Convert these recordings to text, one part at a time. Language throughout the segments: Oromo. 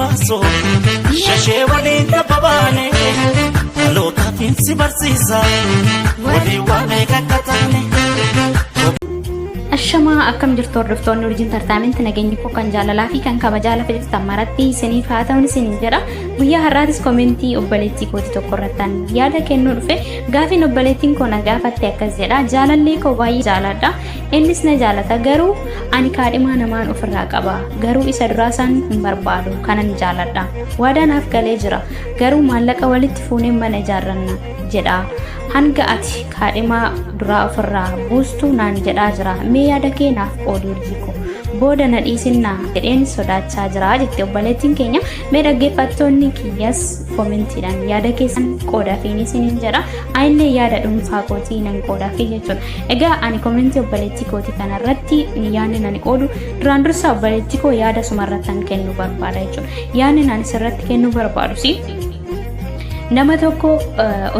baasu shashee waliin taphabaane lootaafin si barsiisa walii waamee kakkataane. Ashama akkam jirtu hordoftoonni urjiin tartaamenti nageenyi koo kan jaalalaa fi kan kabajaa lafa jirtan maratti isiniif haa ta'u isiniin jedha. Guyyaa har'aatis koomentii obboleettii kooti tokko irrattan yaada kennuu dhufe gaafiin obboleettiin koo na gaafatte akkas jedha. Jaalallee koo baay'ee jaaladha. Innis na jaalata garuu ani kaadhimaa namaan ofirraa qaba. Garuu isa duraasan hin barbaadu kanan jaaladha. Waadaanaaf galee jira. Garuu maallaqa walitti fuunee mana ijaarranna jedha. Hanga ati kaadhimaa duraa ofirraa buustu naan jedhaa jira. Mee yaada keenaaf qooduu urjii booda na dhiisinnaa jedheen sodaachaa jira jettee obboleettiin keenya. Mee dhaggeeffattoonni kiyyas koomentiidhaan yaada keessan qoodaafii isiniin jedha. Anillee yaada dhuunfaa kootii nan qoodaafii jechuudha. Egaa ani koomentii obboleettii kootii kanarratti yaadni nan qoodu duraan dursa obboleettii koo yaada sumarrattan kennuu barbaada jechuudha. Yaadni nan sirratti kennuu barbaadus nama tokko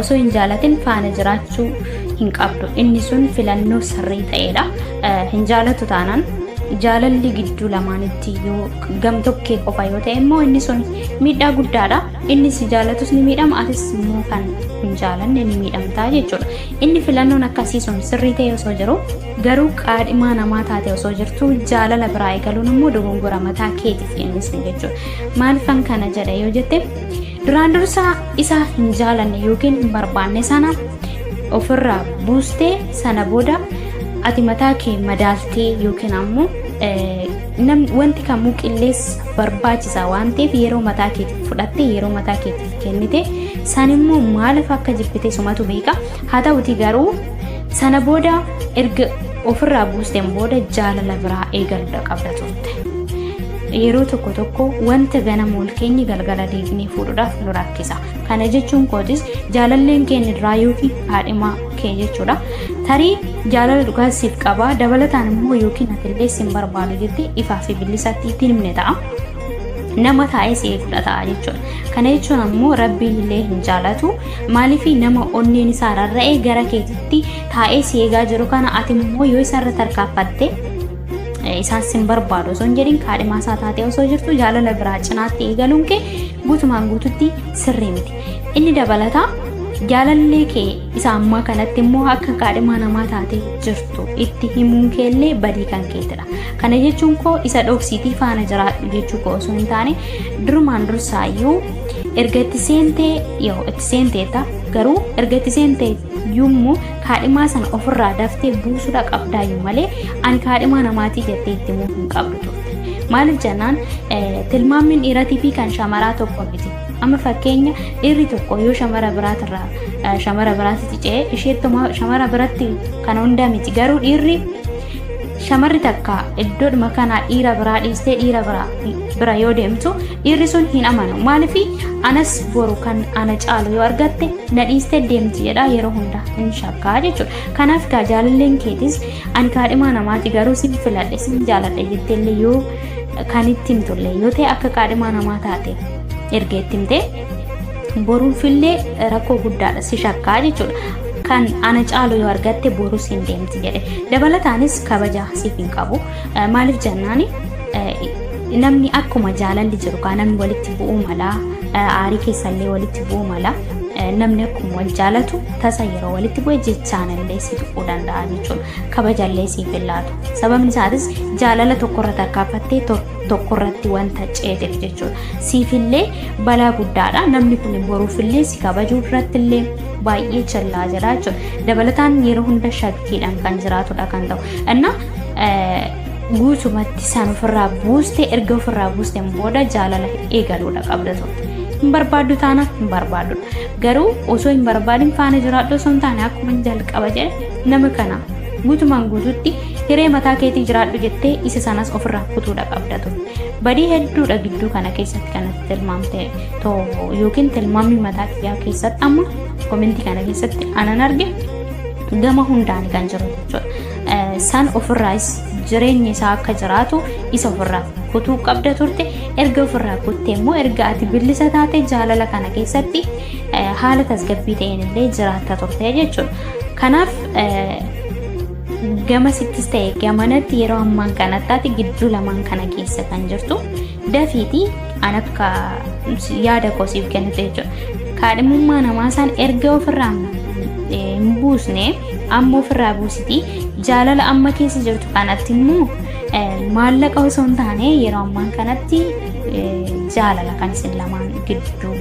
osoo hin jaalatin faana jiraachuu hin qabdu. Inni sun filannoo sirrii ta'edha. Hin jaalatu taanaan jaalalli gidduu lamaanitti yoo gamtokkee qofa yoo ta'e immoo inni sun miidhaa guddaadha. Inni si jaalatus ni miidhama, atis immoo kan hin jaalanne ni miidhamtaa jechuudha. Inni filannoon akkasii sun sirrii ta'e osoo jiru garuu kaadhimaa namaa taate osoo jirtu jaalala biraa eegaluun immoo dogongora mataa keetiif innis jechuudha. Maalifan kana jedha yoo jette duraan dursa isa hin jaalanne yookiin hin barbaanne sana ofirraa buustee sana booda ati mataa kee madaaltee yookiin ammoo wanti kamuu qilleessa barbaachisa waan ta'eef yeroo mataa keetiif fudhattee yeroo mataa keetiif kennite san immoo maaliif akka jibbite sumatu beeka. Haa ta'uti garuu sana booda erga ofirraa buusteen booda jaalala biraa eegaluu qabda turte. Yeroo tokko tokko wanta ganama ol keenyi galgala deebinee fuudhuudhaaf nu rakkisa. Kana jechuun kootis jaalalleen keenya irraa yookiin haadhimaa kee jechuudha. Tarii jaalala dhugaasiif qaba dabalataan immoo yookiin atillee sin barbaadu jettee ifaa fi bilisatti ittiin himne ta'a. Nama taa'ee si eegudha ta'a jechuudha. Kana jechuun ammoo rabbiin illee hin jaalatu. Maaliif nama onneen isaa rarra'ee gara keetitti taa'ee si eegaa jiru kana ati immoo yoo isarra tarkaanfatte isaan sin barbaadu osoo hin jedhin kaadhimaa isaa taatee osoo jirtu jaalala biraa cinaatti eegaluun kee guutumaan guututti sirrii miti. Inni dabalataa jaalallee kee isa ammaa kanatti immoo akka kaadhimaa namaa taatee jirtu itti himuun keellee badii kan keetidha. Kana jechuun koo isa dhoksiitii faana jiraadhu jechuu koo osoo hin taane durumaan dursaayyuu erga itti seentee yoo itti seenteetta garuu erga itti seentee yommuu kaadhimaa sana ofirraa daftee buusuudha qabdaayyuu malee ani kaadhimaa namaatii jettee itti himuu hin qabdu turte. Maaliif jennaan tilmaamni dhiiratii fi kan shamaraa tokko miti. Amma fakkeenya dhiirri tokko yoo shamara biraatti ce'ee isheettuma shamara biratti kan hundaa miti. Garuu dhiirri shamarri takka iddoodhuma kanaa dhiira biraa dhiistee dhiira bira yoo deemtu dhiirri sun hin amanu. Maaliif anas boru kan ana caalu yoo argatte na dhiistee deemti jedha yeroo hunda hin shakkaa jechuudha. Kanaaf jaalalleen keetis ani kaadhimaa namaati garuu sin filadhe sin jaaladhe jetteellee yoo kan itti himtullee yoo ta'e akka kaadhimaa namaa taate erga itti himte boruufillee rakkoo guddaadha si shakkaa jechuudha. Kan ana caalu yoo argatte boru sin deemti jedhe. Dabalataanis kabaja siif hin qabu. Maaliif jennaani namni akkuma jaalalli jiru kan namni walitti bu'uu mala aarii keessallee walitti bu'uu mala namni akkuma wal jaalatu tasa yeroo walitti bu'e jechaanillee si tuquu danda'a jechuudha. Kabajallee siif hin laatu. Sababni isaatis jaalala tokkorra tarkaanfattee tokkorratti wanta ceeteef jechuudha. Siifillee balaa guddaadha. Namni kun boruufillee si kabajuu irrattillee baay'ee challaa jira jechuudha. Dabalataan yeroo hunda shakkiidhaan kan jiraatudha kan ta'u. Inna guutumatti san ofirraa buuste erga ofirraa buusteen booda jaalala eegaluudha qabda turte. Hin barbaaddu taana hin barbaadudha. Garuu osoo hin barbaadin faana jiraadhu osoo hin taane akkuma jalqaba jedhe nama kana guutumaan guututti hiree mataa keetii jiraadhu jettee isa sanas ofirraa kutuudha qabda turte. Badii hedduudha gidduu kana keessatti kanatti tilmaamte yookiin tilmaamni mataa kiyyaa keessatti amma koomentii kana keessatti anan arge gama hundaan kan jiru jechuudha. San ofirraas jireenya isaa akka jiraatu isa ofirraa kutuu qabda turte. Erga ofirraa kuttee immoo erga ati bilisa taate jaalala kana keessatti haala tasgabbii ta'een illee jiraatta turte jechuudha. Kanaaf gama sittis ta'e gamanatti yeroo ammaan kanatti gidduu lamaan kana keessa kan jirtu dafiitii akka yaada koo siif kennite jechuudha. Kaadhimummaa namaa san erga ofirraa hin buusne ammoo ofirraa buusiti jaalala amma keessa jirtu kanatti immoo maallaqa osoo hin taane yeroo ammaan kanatti jaalala kan isin lamaan gidduu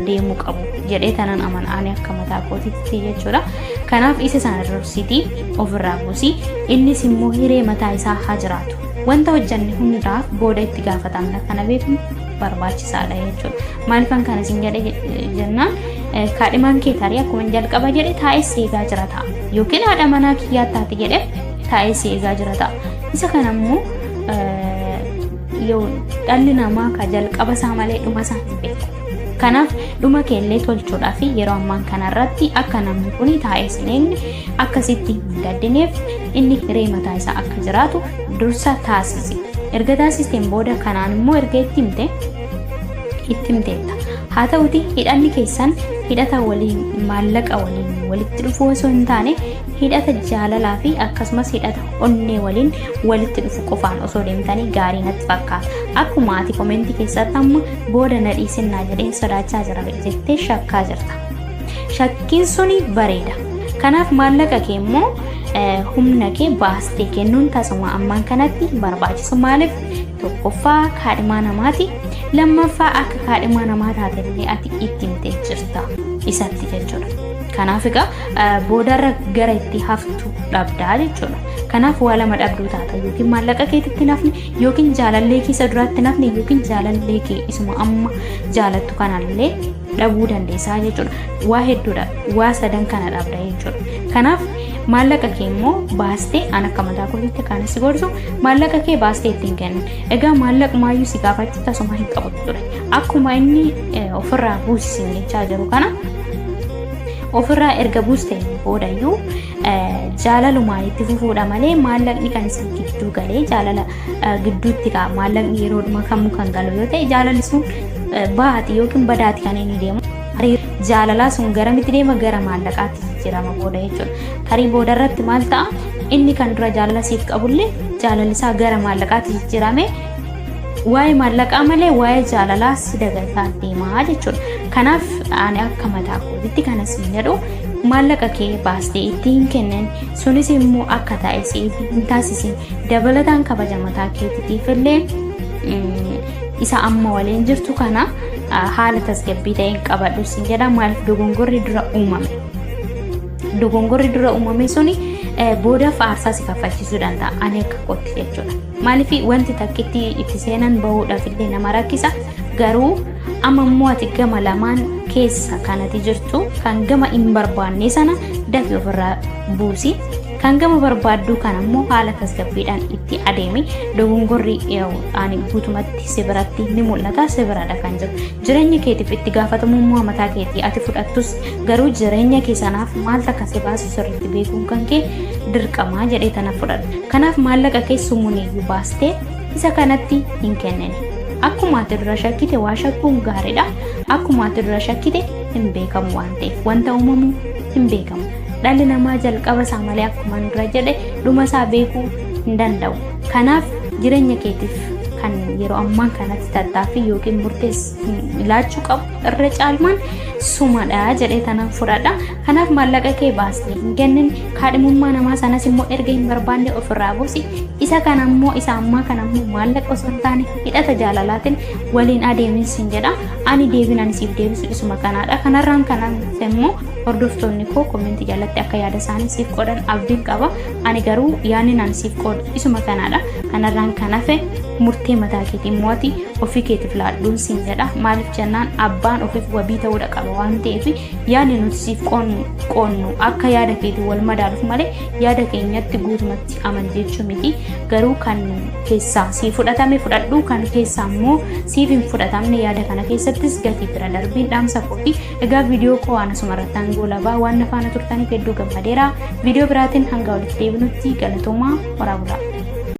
deemuu qabu jedhee tanan amanaan akka mataa kootiitti jechuudha. Kanaaf isa sana dursiti ofirraa buusi innis immoo hiree mataa isaa haa jiraatu. Wanta hojjanne hundaaf booda itti gaafatamna kana beekuun barbaachisaadha jechuudha. Maaliifan kana isin jedhe jennaan kaadhimaan kee tarii akkuma jalqaba jedhe taa'ee seegaa jira ta'a yookiin haadha manaa kiyyaa taate jedhe taa'ee seegaa jira ta'a. Isa kanammoo yoo dhalli namaa ka jalqaba isaa malee dhuma isaa hin beeku. Kanaaf dhuma keellee tolchuudhaaf yeroo ammaan kanarratti akka namni kun taa'ee sineemne akkasitti hin gaddineef inni hiree mataa isaa akka jiraatu dursa taasisi. Erga taasisteen booda kanaan immoo erga itti himteetta. Haa ta'uti hidhanni keessan hidhata waliin maallaqa waliin walitti dhufuu osoo hin taane hidhata jaalalaa fi akkasumas hidhata onnee waliin walitti dhufu qofaan osoo deemtanii gaarii natti fakkaata. Akkuma ati komentii keessatti amma booda na dhiisinnaa jedhee sodaachaa jira jettee shakkaa jirta. Shakkiin suni bareeda. Kanaaf maallaqa kee immoo humna kee baastee kennuun tasuma ammaan kanatti barbaachisu. Maaliif tokkoffaa kaadhimaa namaati, lammaffaa akka kaadhimaa namaa taatellee ati itti himtee jirta isatti jechuudha. Kanaaf egaa boodarra gara itti haftu dhabdaa jechuudha. Kanaaf waa lama dhabduu taata yookiin maallaqa keetitti nafne yookiin jaalallee keessa duraatti nafne yookiin jaalallee kee isuma amma jaalattu kanallee dhabuu dandeessaa jechuudha. Waa hedduudha waa sadan kana dhabda jechuudha. Kanaaf maallaqa kee immoo baastee an akka mataa kootiitti kan si gorsu maallaqa kee baastee ittiin kennu. Egaa maallaqumaayyuu si gaafachiisa tasuma hin qabu ture. Akkuma inni ofirraa buusisin jechaa jiru kana ofirraa erga buustee boodayyuu jaalalumaan itti fufuudha malee maallaqni kan isin gidduu galee jaalala gidduutti maallaqni yeroodhuma kamuu kan galu yoo ta'e jaalalli sun baati yookiin badaati kan inni deemu. Jaalalaa sun garamitti deema gara maallaqaatti jijjiirama booda jechuudha. Tarii booda irratti maal ta'a inni kan dura jaalala siif qabullee jaalalli isaa gara maallaqaatti jijjiirame waa'ee maallaqaa malee waa'ee jaalalaa si dagataa deemaa jechuudha. Kanaaf ani akka mataa kootiitti kanas hin jedhu maallaqa kee baastee ittiin kennan sunis immoo akka taa'e siif hin taasisin dabalataan kabaja mataa keetiitiif illee isa amma waliin jirtu kana haala tasgabbii ta'een qabadhu sin jedha. Maaliif dogongorri dura uumame suni boodaaf aarsaa si kaffalchiisuu danda'a ani akka kootti jechuudha. Maaliif wanti takkitti itti seenan bahuudhaaf illee nama rakkisa. Garuu amma immoo ati gama lamaan keessa kanati jirtu kan gama hin barbaanne sana dafii ofirraa buusi. Kan gama barbaaddu kana immoo haala tasgabbiidhaan itti adeemi. Dogongorri ani guutumatti si biratti ni mul'ata si biradha kan jiru. Jireenya keetiif itti gaafatamummaa mataa keetii ati fudhattus garuu jireenya kee sanaaf maaltu akka si baasu sirriitti beekuun kan kee dirqamaa jedhee tana fudhadhu. Kanaaf maallaqa kee sumuuniyyuu baastee isa kanatti hin kennine. Akkuma ati dura shakkite waa shakkuun gaariidha. Akkuma ati dura shakkite hin beekamu waan ta'eef wanta uumamu hin beekamu. Dhalli namaa jalqaba isaa malee akkuma dura jedhe dhuma isaa beekuu hin danda'u. Kanaaf jireenya keetiif kan yeroo ammaa kanatti tattaaffii yookiin murteessuu ilaachuu qabu irra caalmaan sumadha jedhee tanan fudhadha. Kanaaf maallaqa kee baastee hin kennin kaadhimummaa namaa sanas immoo erga hin barbaanne ofirraa buusi. Isa kana immoo isa ammaa kana immoo maallaqa osoo hin taane hidhata jaalalaatiin waliin adeemin jedha. Ani deebiin siif deebisu isuma kanaadha. Kanarraan kanan immoo hordoftoonni koo komentii jalatti akka yaada isaanii siif qoodan abdiin qaba. Ani garuu yaadni ani siif qoodu isuma kanaadha. Kanarraan kan hafe murtee mataa keetii mo'ati ofii keetiif laadhuun siin jedha. Maaliif jennaan abbaan ofiif wabii ta'uudha qaba waan ta'eef yaadni nuti siif qoonnu akka yaada keetii wal madaaluuf malee yaada keenyatti guutumatti aman jechuu miti. Garuu kan keessaa siif fudhatame fudhadhu kan keessaa immoo siif hin fudhatamne yaada kana keessattis gatii bira darbiin dhaamsa kooti. Egaa viidiyoo koo waan asumarrattaan goolabaa waan nafaana turtaniif hedduu gammadeera. Viidiyoo biraatiin hanga walitti deebinutti galatoomaa waraabulaa.